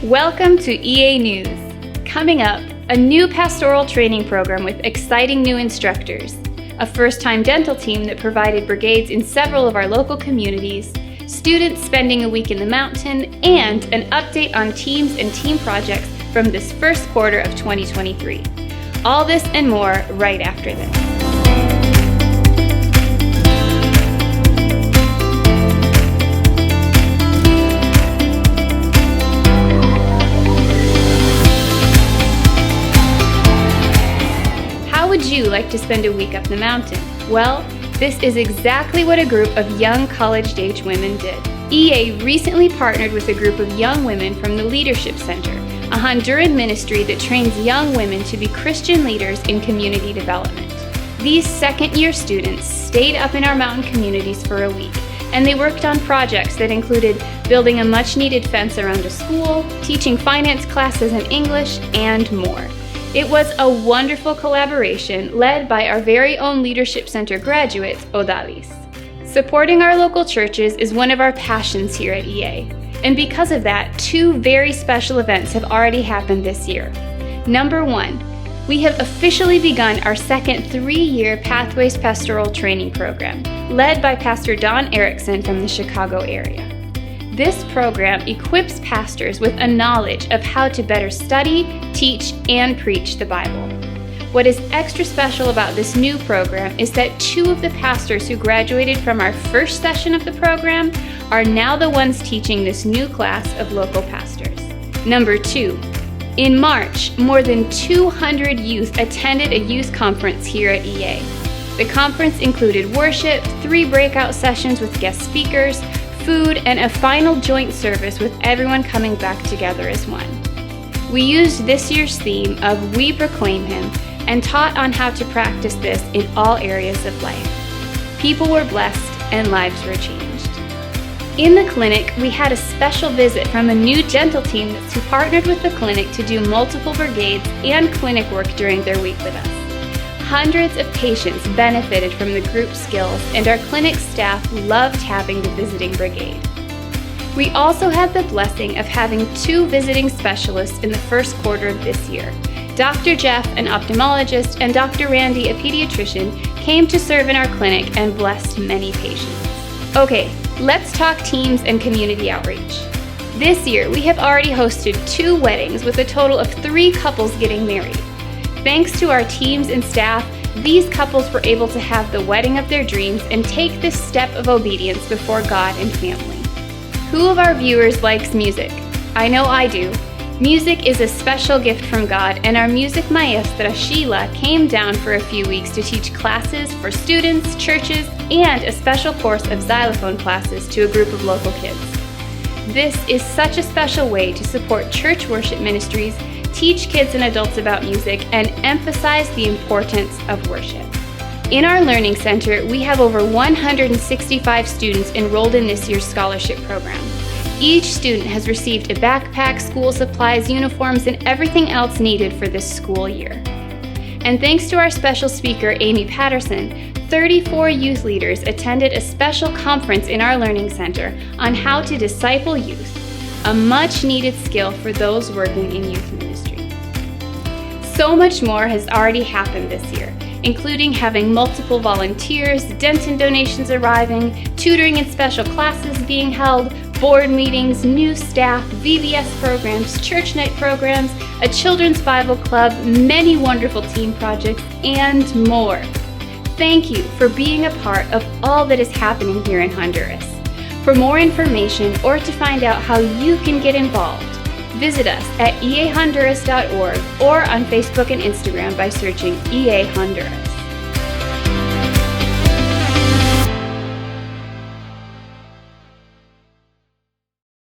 Welcome to EA News. Coming up, a new pastoral training program with exciting new instructors, a first-time dental team that provided brigades in several of our local communities, students spending a week in the mountain, and an update on teams and team projects from this first quarter of 2023. All this and more right after this. How would you like to spend a week up the mountain? Well, this is exactly what a group of young college-age women did. EA recently partnered with a group of young women from the Leadership Center, a Honduran ministry that trains young women to be Christian leaders in community development. These second-year students stayed up in our mountain communities for a week, and they worked on projects that included building a much-needed fence around a school, teaching finance classes in English, and more. It was a wonderful collaboration led by our very own Leadership Center graduate, Odalis. Supporting our local churches is one of our passions here at EA. And because of that, two very special events have already happened this year. Number one, we have officially begun our second 3-year Pathways Pastoral Training Program, led by Pastor Don Erickson from the Chicago area. This program equips pastors with a knowledge of how to better study, teach, and preach the Bible. What is extra special about this new program is that 2 of the pastors who graduated from our first session of the program are now the ones teaching this new class of local pastors. Number 2, in March, more than 200 youth attended a youth conference here at EA. The conference included worship, 3 breakout sessions with guest speakers, food, and a final joint service with everyone coming back together as one. We used this year's theme of We Proclaim Him and taught on how to practice this in all areas of life. People were blessed and lives were changed. In the clinic, we had a special visit from a new dental team who partnered with the clinic to do multiple brigades and clinic work during their week with us. Hundreds of patients benefited from the group skills, and our clinic staff loved having the visiting brigade. We also had the blessing of having 2 visiting specialists in the first quarter of this year. Dr. Jeff, an ophthalmologist, and Dr. Randy, a pediatrician, came to serve in our clinic and blessed many patients. Okay, let's talk teams and community outreach. This year, we have already hosted 2 weddings with a total of 3 couples getting married. Thanks to our teams and staff, these couples were able to have the wedding of their dreams and take this step of obedience before God and family. Who of our viewers likes music? I know I do. Music is a special gift from God, and our music maestra, Sheila, came down for a few weeks to teach classes for students, churches, and a special course of xylophone classes to a group of local kids. This is such a special way to support church worship ministries, teach kids and adults about music, and emphasize the importance of worship. In our Learning Center, we have over 165 students enrolled in this year's scholarship program. Each student has received a backpack, school supplies, uniforms, and everything else needed for this school year. And thanks to our special speaker, Amy Patterson, 34 youth leaders attended a special conference in our Learning Center on how to disciple youth, a much-needed skill for those working in youth ministry. So much more has already happened this year, including having multiple volunteers, dental donations arriving, tutoring and special classes being held, board meetings, new staff, VBS programs, church night programs, a children's Bible club, many wonderful team projects, and more. Thank you for being a part of all that is happening here in Honduras. For more information or to find out how you can get involved, visit us at eahonduras.org or on Facebook and Instagram by searching EA Honduras.